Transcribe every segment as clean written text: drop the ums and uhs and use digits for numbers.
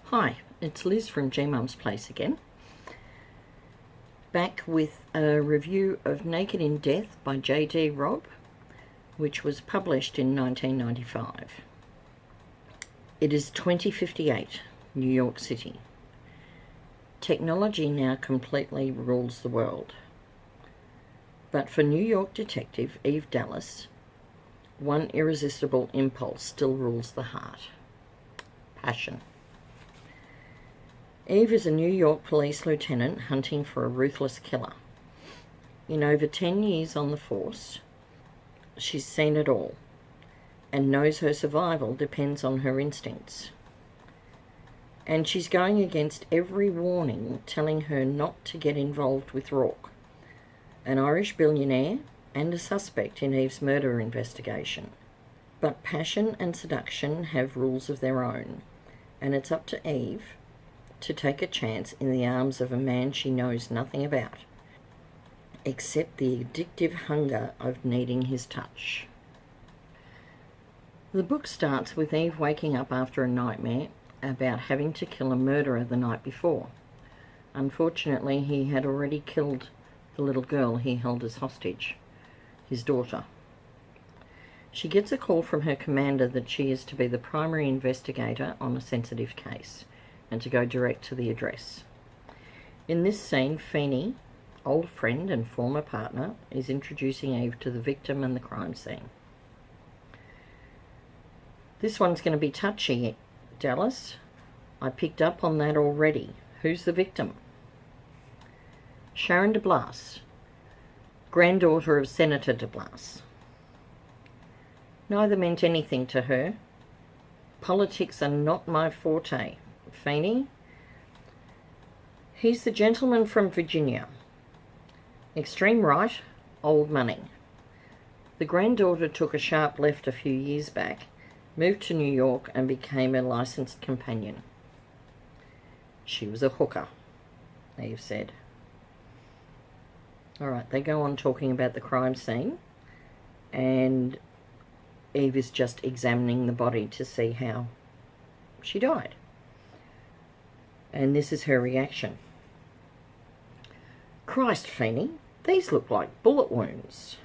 Hi, it's Liz from G-Mum's Place again. Back with a review of Naked in Death by J.D. Robb, which was published in 1995. It is 2058, New York City. Technology now completely rules the world. But for New York detective Eve Dallas, one irresistible impulse still rules the heart: passion. Eve is a New York police lieutenant hunting for a ruthless killer. In over 10 years on the force, she's seen it all and knows her survival depends on her instincts. And she's going against every warning telling her not to get involved with Robb, an Irish billionaire and a suspect in Eve's murder investigation. But passion and seduction have rules of their own, and it's up to Eve to take a chance in the arms of a man she knows nothing about, except the addictive hunger of needing his touch. The book starts with Eve waking up after a nightmare about having to kill a murderer the night before. Unfortunately, he had already killed the little girl he held as hostage, his daughter. She gets a call from her commander that she is to be the primary investigator on a sensitive case, and to go direct to the address. In this scene, Feeney, old friend and former partner, is introducing Eve to the victim and the crime scene. This one's going to be touchy, Dallas. I picked up on that already. Who's the victim? Sharon de Blas, granddaughter of Senator de Blas. Neither meant anything to her. Politics are not my forte. Feeney? He's the gentleman from Virginia. Extreme right, old money. The granddaughter took a sharp left a few years back, moved to New York and became a licensed companion. She was a hooker, Eve said. Alright, they go on talking about the crime scene, and Eve is just examining the body to see how she died. And this is her reaction. Christ, Feeney, these look like bullet wounds.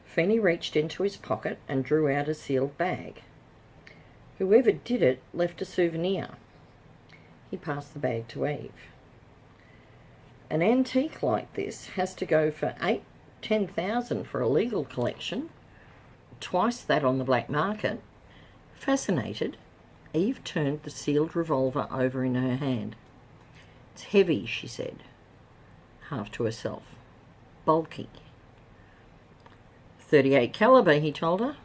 Feeney reached into his pocket and drew out a sealed bag. Whoever did it left a souvenir. He passed the bag to Eve. An antique like this has to go for $10,000 for a legal collection, twice that on the black market. Fascinated, Eve turned the sealed revolver over in her hand. It's heavy, she said, half to herself. Bulky. .38 caliber, he told her.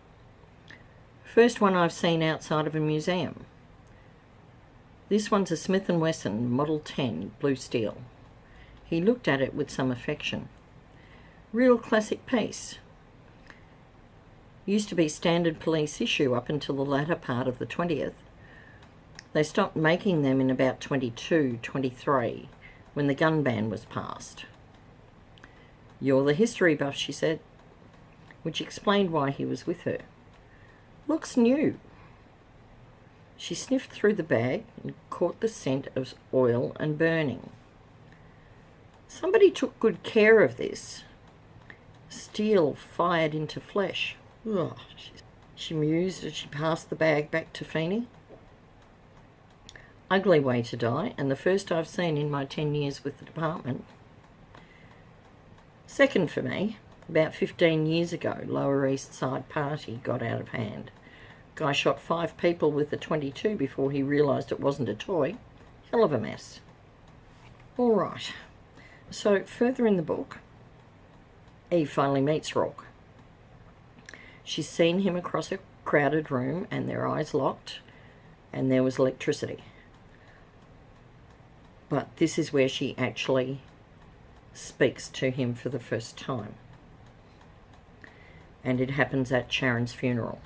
First one I've seen outside of a museum. This one's a Smith & Wesson Model 10 blue steel. He looked at it with some affection. Real classic piece. Used to be standard police issue up until the latter part of the 20th. They stopped making them in about 22, 23, when the gun ban was passed. You're the history buff, she said, which explained why he was with her. Looks new. She sniffed through the bag and caught the scent of oil and burning. Somebody took good care of this. Steel fired into flesh. Ugh, she mused as she passed the bag back to Feeney. Ugly way to die, and the first I've seen in my 10 years with the department. Second for me, about 15 years ago, Lower East Side party got out of hand. Guy shot 5 people with a .22 before he realised it wasn't a toy. Hell of a mess. All right, so further in the book, Eve finally meets Robb. She's seen him across a crowded room and their eyes locked, and there was electricity. But this is where she actually speaks to him for the first time. And it happens at Sharon's funeral.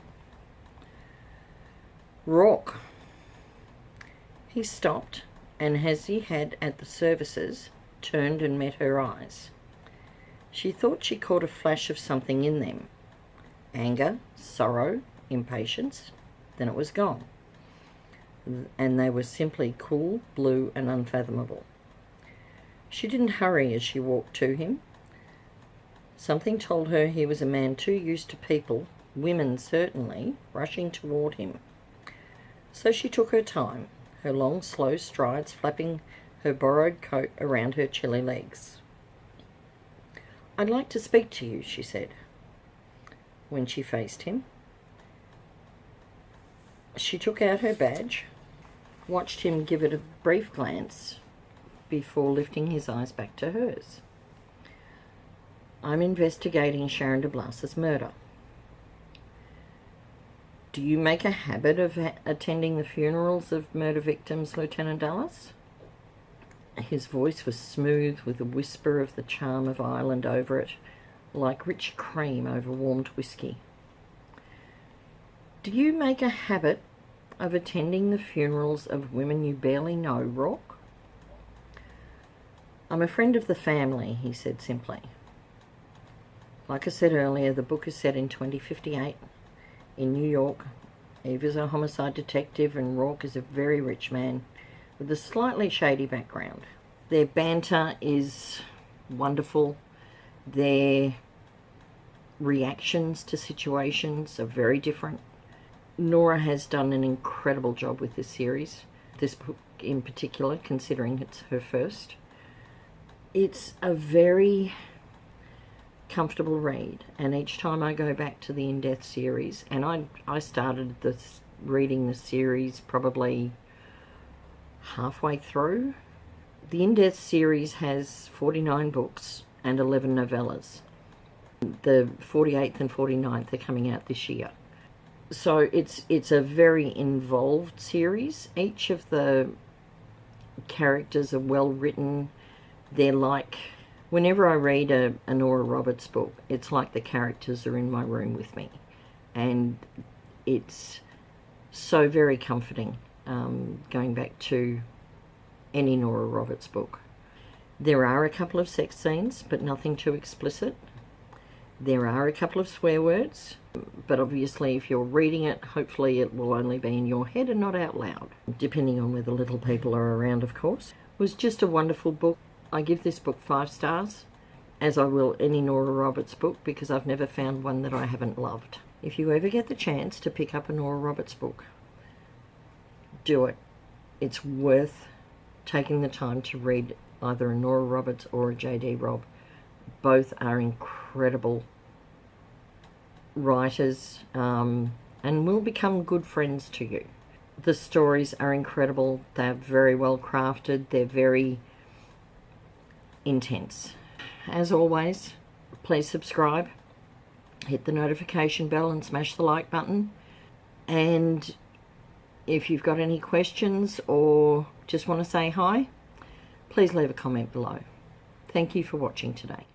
Robb. He stopped, and as he had at the services, turned and met her eyes. She thought she caught a flash of something in them. Anger, sorrow, impatience. Then it was gone. and they were simply cool, blue, and unfathomable. She didn't hurry as she walked to him. Something told her he was a man too used to people, women certainly, rushing toward him. So she took her time, her long, slow strides flapping her borrowed coat around her chilly legs. "I'd like to speak to you," she said. When she faced him, she took out her badge, watched him give it a brief glance before lifting his eyes back to hers. "I'm investigating Sharon de Blas's murder." "Do you make a habit of attending the funerals of murder victims, Lieutenant Dallas?" His voice was smooth, with a whisper of the charm of Ireland over it, like rich cream over warmed whiskey. "Do you make a habit of attending the funerals of women you barely know, Rock?" "I'm a friend of the family," he said simply. Like I said earlier, the book is set in 2058 in New York. Eve is a homicide detective and Rourke is a very rich man with a slightly shady background. Their banter is wonderful. Their reactions to situations are very different. Nora has done an incredible job with this series, this book in particular, considering it's her first. It's a very comfortable read, and each time I go back to the In Death series, and I started reading the series probably halfway through. The In Death series has 49 books and 11 novellas. The 48th and 49th are coming out this year. So it's a very involved series. Each of the characters are well written. They're like, whenever I read a Nora Roberts book, it's like the characters are in my room with me. And it's so very comforting going back to any Nora Roberts book. There are a couple of sex scenes, but nothing too explicit. There are a couple of swear words, but obviously if you're reading it, hopefully it will only be in your head and not out loud, depending on whether little people are around, of course. It was just a wonderful book. I give this book 5 stars, as I will any Nora Roberts book, because I've never found one that I haven't loved. If you ever get the chance to pick up a Nora Roberts book, do it. It's worth taking the time to read either a Nora Roberts or a J.D. Robb. Both are incredible writers and will become good friends to you. The stories are incredible. They're very well crafted. They're very intense. As always, please subscribe, hit the notification bell and smash the like button. And if you've got any questions or just want to say hi, please leave a comment below. Thank you for watching today.